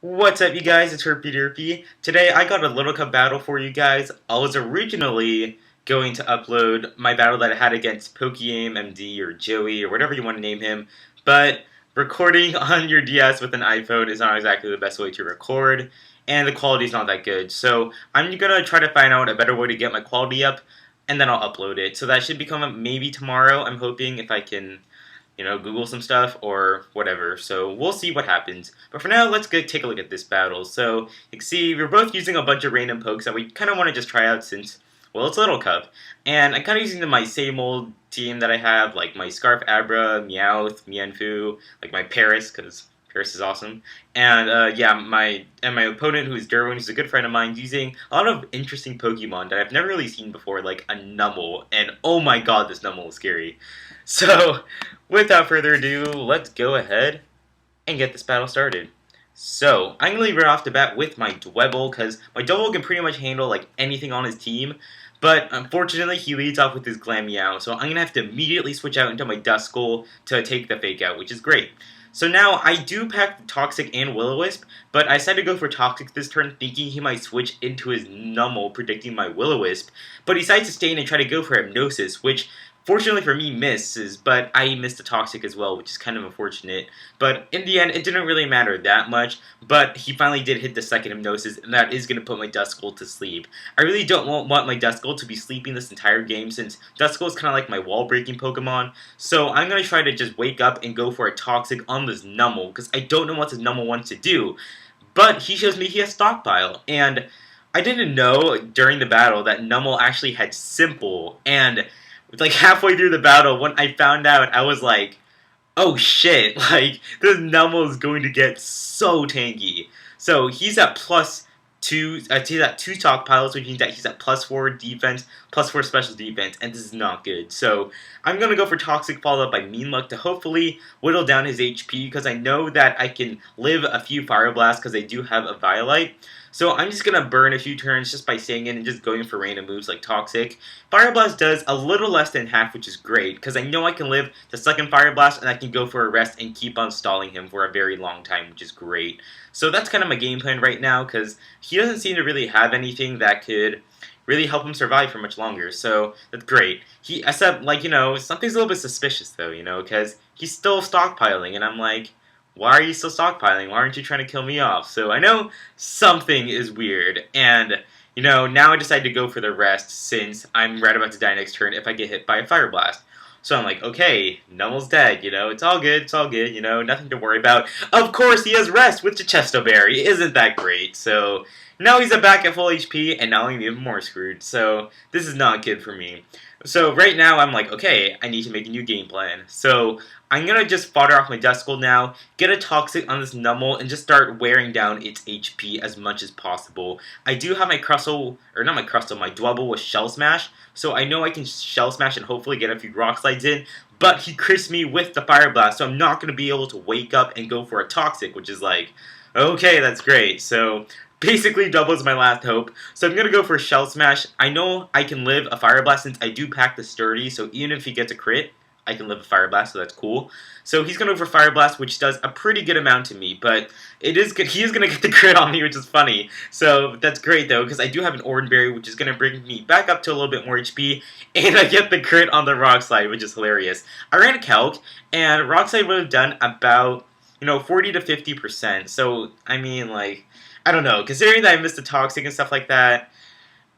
What's up, you guys? It's Herpy Derpy. Today, I got a Little Cup battle for you guys. I was originally going to upload my battle that I had against Pokeyame MD or Joey or whatever you want to name him, but recording on your DS with an iPhone is not exactly the best way to record, and the quality is not that good. So I'm gonna try to find out a better way to get my quality up, and then I'll upload it. So that should become maybe tomorrow. I'm hoping if I can Google some stuff or whatever. So we'll see what happens. But for now, let's go take a look at this battle. So you can see we're both using a bunch of random pokes that we kind of want to just try out since, well, it's Little Cup. And I'm kind of using my same old team that I have, like my Scarf Abra, Meowth, Mienfoo, like my Paris, because Paris is awesome. And yeah, my opponent, who's Derwin, who's a good friend of mine, using a lot of interesting Pokemon that I've never really seen before, like a Numel. And oh my god, this Numel is scary. So, without further ado, let's go ahead and get this battle started. So, I'm going to leave right off the bat with my Dwebble, because my Dwebble can pretty much handle like anything on his team, but unfortunately he leads off with his Glameow, so I'm going to have to immediately switch out into my Duskull to take the Fake Out, which is great. So now, I do pack Toxic and Will-O-Wisp, but I decided to go for Toxic this turn, thinking he might switch into his Numel, predicting my Will-O-Wisp, but he decides to stay in and try to go for Hypnosis, which fortunately for me, misses, but I missed a Toxic as well, which is kind of unfortunate. But in the end, it didn't really matter that much, but he finally did hit the second Hypnosis, and that is going to put my Duskull to sleep. I really don't want my Duskull to be sleeping this entire game, since Duskull is kind of like my wall-breaking Pokemon, so I'm going to try to just wake up and go for a Toxic on this Numel, because I don't know what this Numel wants to do. But he shows me he has Stockpile, and I didn't know during the battle that Numel actually had Simple, and like halfway through the battle, when I found out, I was like, oh shit, like, this Numel is going to get so tanky. So he's at he's at 2 stockpiles, which means that he's at +4 defense, +4 special defense, and this is not good. So I'm going to go for Toxic, followed up by Mean Luck to hopefully whittle down his HP, because I know that I can live a few Fire Blasts, because I do have a Violite. So I'm just going to burn a few turns just by staying in and just going for random moves like Toxic. Fire Blast does a little less than half, which is great, because I know I can live the second Fire Blast and I can go for a rest and keep on stalling him for a very long time, which is great. So that's kind of my game plan right now, because he doesn't seem to really have anything that could really help him survive for much longer, so that's great. Except, like, something's a little bit suspicious, though, because he's still stockpiling, and I'm like, why are you still stockpiling? Why aren't you trying to kill me off? So I know something is weird, and, now I decided to go for the rest since I'm right about to die next turn if I get hit by a Fire Blast. So I'm like, okay, Numel's dead, it's all good, nothing to worry about. Of course, he has rest with the Chesto Berry, isn't that great? So now he's back at full HP, and now I'm even more screwed, so this is not good for me. So right now, I'm like, okay, I need to make a new game plan. So I'm going to just fodder off my Duskull now, get a Toxic on this Numel, and just start wearing down its HP as much as possible. I do have my Crustle, or not my Crustle, my Dwebble with Shell Smash, so I know I can Shell Smash and hopefully get a few Rock Slides in, but he crits me with the Fire Blast, so I'm not going to be able to wake up and go for a Toxic, which is like, okay, that's great. So basically doubles my last hope. So I'm going to go for a Shell Smash. I know I can live a Fire Blast since I do pack the Sturdy, so even if he gets a crit, I can live a Fire Blast, so that's cool. So he's going to go for Fire Blast, which does a pretty good amount to me, but it is good. He is going to get the crit on me, which is funny. So that's great, though, because I do have an Oranberry, which is going to bring me back up to a little bit more HP, and I get the crit on the Rock Slide, which is hilarious. I ran a calc, and Rock Slide would have done about, 40 to 50%. So, I mean, like, I don't know. Considering that I missed the Toxic and stuff like that,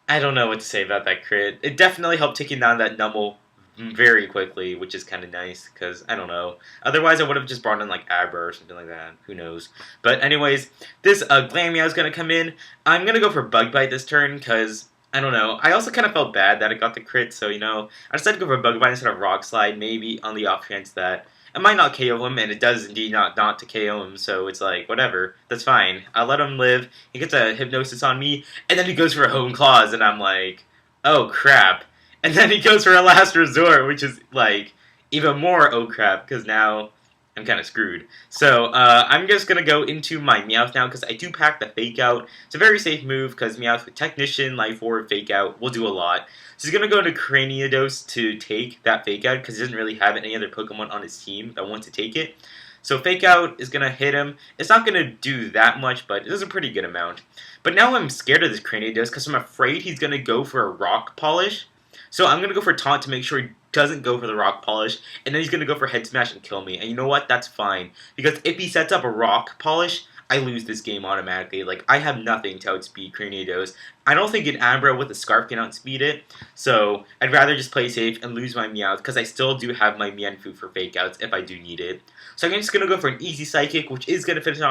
I don't know what to say about that crit. It definitely helped taking down that Numel very quickly, which is kind of nice, because, I don't know. Otherwise, I would have just brought in, like, Abra or something like that. Who knows? But anyways, this Glameow is going to come in. I'm going to go for Bug Bite this turn, because, I don't know. I also kind of felt bad that I got the crit, so, I decided to go for Bug Bite instead of Rock Slide, maybe on the off chance that it might not KO him, and it does indeed not to KO him, so it's like, whatever, that's fine. I'll let him live. He gets a Hypnosis on me, and then he goes for a Hone Claws, and I'm like, oh crap. And then he goes for a Last Resort, which is, like, even more oh crap, because now I'm kind of screwed. So, I'm just going to go into my Meowth now, because I do pack the Fake Out. It's a very safe move, because Meowth with Technician, Life Orb, Fake Out will do a lot. So he's going to go into Cranidos to take that Fake Out, because he doesn't really have any other Pokemon on his team that want to take it. So Fake Out is going to hit him. It's not going to do that much, but it is a pretty good amount. But now I'm scared of this Cranidos because I'm afraid he's going to go for a Rock Polish. So I'm going to go for Taunt to make sure he doesn't go for the Rock Polish, and then he's going to go for Head Smash and kill me. And you know what? That's fine. Because if he sets up a Rock Polish, I lose this game automatically. Like, I have nothing to outspeed Cranidos. I don't think an Abra with a Scarf can outspeed it, so I'd rather just play safe and lose my Meowth, because I still do have my Mienfoo for Fake Outs if I do need it. So I'm just going to go for an easy Psychic, which is going to finish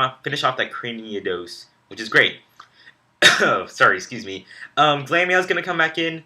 off that Cranidos, which is great. Sorry, excuse me. Glameow's going to come back in.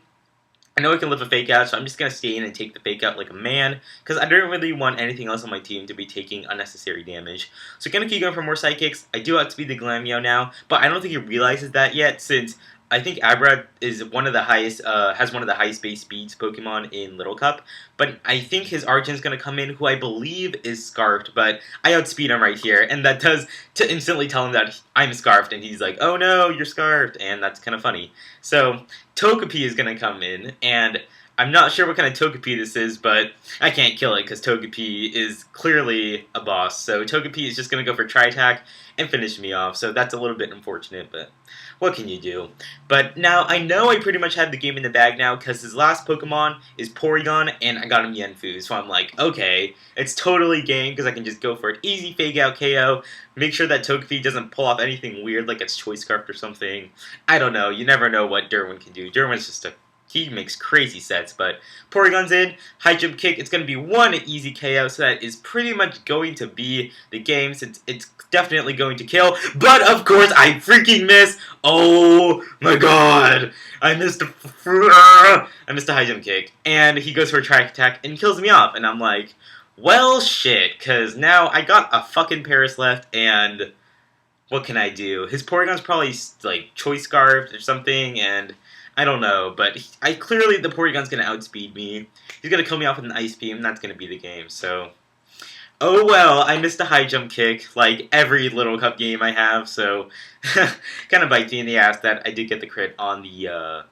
I know I can live a Fake Out, so I'm just going to stay in and take the Fake Out like a man, because I don't really want anything else on my team to be taking unnecessary damage. So going to keep going for more Psychics. I do outspeed the Glameow now, but I don't think he realizes that yet, since I think Abra is one of the highest, has one of the highest base speeds Pokemon in Little Cup, but I think his Archon's going to come in, who I believe is Scarfed, but I outspeed him right here, and that does to instantly tell him that I'm Scarfed, and he's like, oh no, you're Scarfed, and that's kind of funny. So Togepi is going to come in, and I'm not sure what kind of Togepi this is, but I can't kill it because Togepi is clearly a boss. So Togepi is just going to go for Tri-Attack and finish me off. So that's a little bit unfortunate, but what can you do? But now I know I pretty much have the game in the bag now because his last Pokemon is Porygon and I got him Mienfoo. So I'm like, okay, it's totally game because I can just go for an easy Fake Out KO. Make sure that Togepi doesn't pull off anything weird like its Choice Scarf or something. I don't know. You never know what Derwin can do. Derwin's just he makes crazy sets, but Porygon's in, High Jump Kick, it's going to be one easy KO, so that is pretty much going to be the game, since it's definitely going to kill, but of course I freaking miss. Oh my god, I missed a High Jump Kick, and he goes for a Tri-Attack and kills me off, and I'm like, well shit, because now I got a fucking Paris left, and what can I do? His Porygon's probably like Choice Scarfed or something, and I don't know, but clearly the Porygon's going to outspeed me. He's going to kill me off with an Ice Beam, and that's going to be the game, so oh well, I missed a High Jump Kick, like every Little Cup game I have, so kind of bites me in the ass that I did get the crit on the,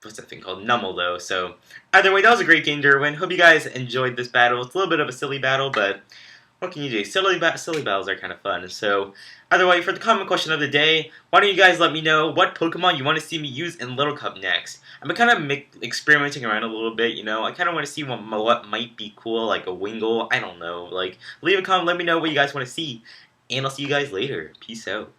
what's that thing called? Nummel, though, so either way, that was a great game, Derwin. Hope you guys enjoyed this battle. It's a little bit of a silly battle, but what can you do? Silly battles are kind of fun, so either way, for the comment question of the day, why don't you guys let me know what Pokemon you want to see me use in Little Cup next? I've been kind of experimenting around a little bit, you know. I kind of want to see what might be cool, like a Wingull. I don't know. Like, leave a comment, let me know what you guys want to see, and I'll see you guys later. Peace out.